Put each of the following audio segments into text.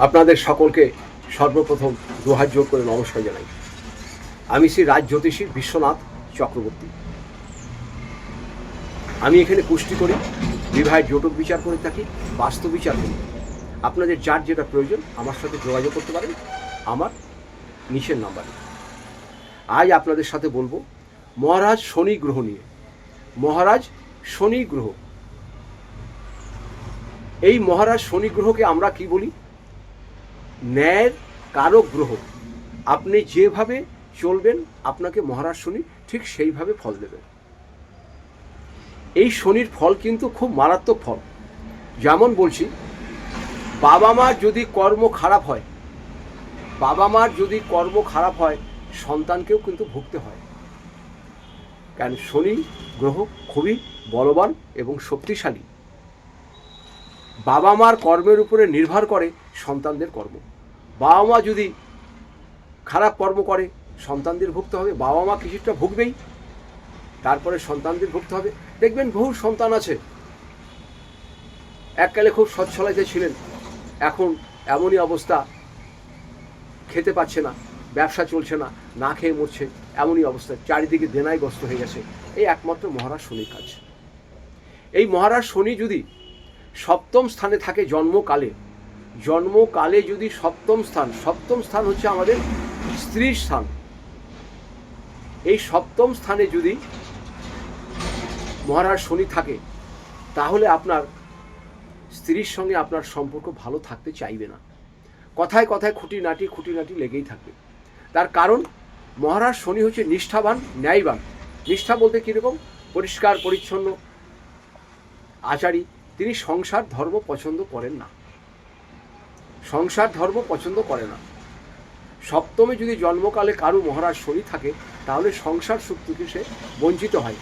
আপনাদের সকলকে সর্বপ্রথম দুহাত জোর করে নমস্কার জানাই। আমি শ্রী রাজ জ্যোতিষী বিশ্বনাথ চক্রবর্তী। আমি এখানে কুষ্টি করি, বিবাহের জটক বিচার করে থাকি, বাস্তু বিচার করি। আপনাদের যার যেটা প্রয়োজন আমার সাথে যোগাযোগ করতে পারেন আমার নিচের নাম্বারে। আজ আপনাদের সাথে বলবো মহারাজ শনি গ্রহ নিয়ে। মহারাজ শনি গ্রহ, এই মহারাজ শনি গ্রহকে আমরা কি বলি? ন্যায়ের কারক গ্রহ। আপনি যেভাবে চলবেন আপনাকে মহারাজ শনি ঠিক সেইভাবে ফল দেবে। এই শনির ফল কিন্তু খুব মারাত্মক ফল। যেমন বলছি, বাবা মার যদি কর্ম খারাপ হয়, সন্তানকেও কিন্তু ভুগতে হয়। কারণ শনি গ্রহ খুবই বলবান এবং শক্তিশালী। বাবা মার কর্মের উপরে নির্ভর করে সন্তানদের কর্ম। বাবা মা যদি খারাপ কর্ম করে সন্তানদের ভুগতে হবে, বাবা মা কিছুটা ভুগবেই, তারপরে সন্তানদের ভুগতে হবে। দেখবেন বহু সন্তান আছে এককালে খুব সচ্ছলতায় ছিলেন, এখন এমনই অবস্থা, খেতে পাচ্ছে না, ব্যবসা চলছে না, না খেয়ে মরছে, এমনই অবস্থা, চারিদিকে দেনায়গ্রস্ত হয়ে গেছে। এই একমাত্র মহারাজ শনির কাজ। এই মহারাজ শনি যদি সপ্তম স্থানে থাকে জন্মকালে যদি সপ্তম স্থান হচ্ছে আমাদের স্ত্রীর স্থান। এই সপ্তম স্থানে যদি মহারাজ শনি থাকে তাহলে আপনার স্ত্রীর সঙ্গে আপনার সম্পর্ক ভালো থাকতে চাইবে না। কথায় কথায় খুঁটিনাটি লেগেই থাকবে। তার কারণ মহারাজ শনি হচ্ছে নিষ্ঠাবান, ন্যায়বান। নিষ্ঠা বলতে কীরকম? পরিষ্কার পরিচ্ছন্ন আচারী। তিনি সংসার ধর্ম পছন্দ করেন না। সপ্তমে যদি জন্মকালে কারো মহারাজ শনি থাকে তাহলে সংসার সুখ থেকে সে বঞ্চিত হয়,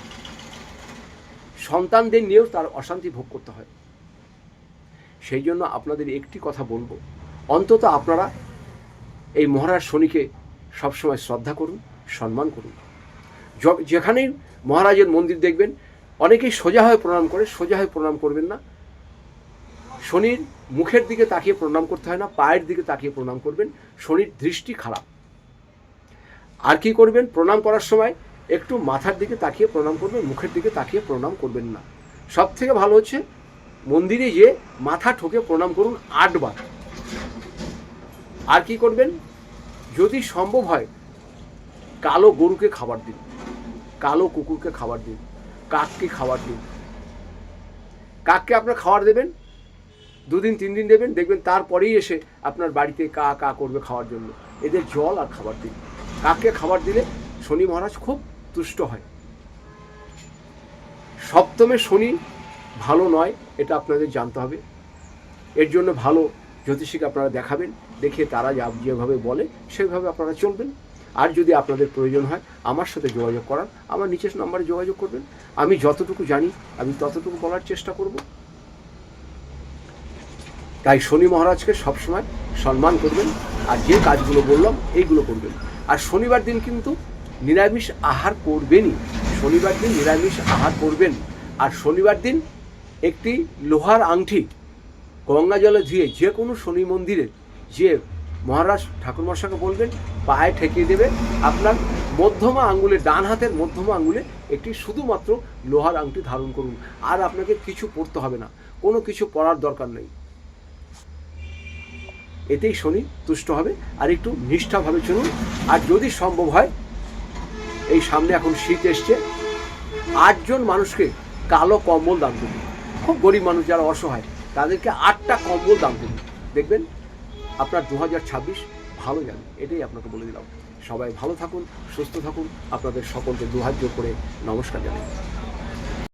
সন্তানদের নিয়েও তার অশান্তি ভোগ করতে হয়। সেই জন্য আপনাদের একটি কথা বলবো, অন্তত আপনারা এই মহারাজ শনিকে সবসময় শ্রদ্ধা করুন, সম্মান করুন। যেখানেই মহারাজের মন্দির দেখবেন অনেকেই সোজা হয়ে প্রণাম করবেন না। শনির মুখের দিকে তাকিয়ে প্রণাম করতে হয় না, পায়ের দিকে তাকিয়ে প্রণাম করবেন। শনির দৃষ্টি খারাপ। আর কি করবেন? প্রণাম করার সময় একটু মাথার দিকে তাকিয়ে প্রণাম করবেন, মুখের দিকে তাকিয়ে প্রণাম করবেন না। সব থেকে ভালো হচ্ছে মন্দিরে গিয়ে মাথা ঠুকে প্রণাম করুন 8 বার। আর কি করবেন? যদি সম্ভব হয় কালো গরুকে খাবার দিন, কালো কুকুরকে খাবার দিন, কাককে খাবার দিন। কাককে আপনার খাবার দেবেন 2 দিন 3 দিন দেবেন, দেখবেন তারপরেই এসে আপনার বাড়িতে কা কা করবে খাওয়ার জন্য। এদের জল আর খাবার দিন। কাককে খাবার দিলে শনি মহারাজ খুব তুষ্ট হয়। সপ্তমে শনি ভালো নয়, এটা আপনাদের জানতে হবে। এর জন্য ভালো জ্যোতিষীকে আপনারা দেখাবেন, দেখে তারা যেভাবে বলে সেভাবে আপনারা চলবেন। আর যদি আপনাদের প্রয়োজন হয় আমার সাথে যোগাযোগ করার, আমার নিচের নাম্বারে যোগাযোগ করবেন। আমি যতটুকু জানি আমি ততটুকু বলার চেষ্টা করব। তাই শনি মহারাজকে সবসময় সম্মান করবেন, আর যে কাজগুলো বললাম এইগুলো করবেন। আর শনিবার দিন কিন্তু নিরামিষ আহার করবেনই। আর শনিবার দিন একটি লোহার আংটি গঙ্গা জলে ধুয়ে যে কোনো শনি মন্দিরে যে মহারাজ ঠাকুরমশাকে বলবেন পায়ে ঠেকিয়ে দেবে। আপনার মধ্যমা আঙ্গুলে, ডান হাতের মধ্যমা আঙ্গুলে একটি শুধুমাত্র লোহার আংটি ধারণ করুন। আর আপনাকে কিছু পড়তে হবে না, কোনো কিছু পড়ার দরকার নেই। এতেই শনি তুষ্ট হবে। আর একটু নিষ্ঠাভাবে চলুন। আর যদি সম্ভব হয়, এই সামনে এখন শীত এসছে, 8 জন মানুষকে কালো কম্বল দান করুন। খুব গরিব মানুষ যারা অসহায় তাদেরকে 8টা কম্বল দান করুন। দেখবেন আপনার 2026 ভালো যাবে। এটাই আপনাকে বলে দিলাম। সবাই ভালো থাকুন, সুস্থ থাকুন। আপনাদের সকলকে দুহাত জোর করে নমস্কার জানাই।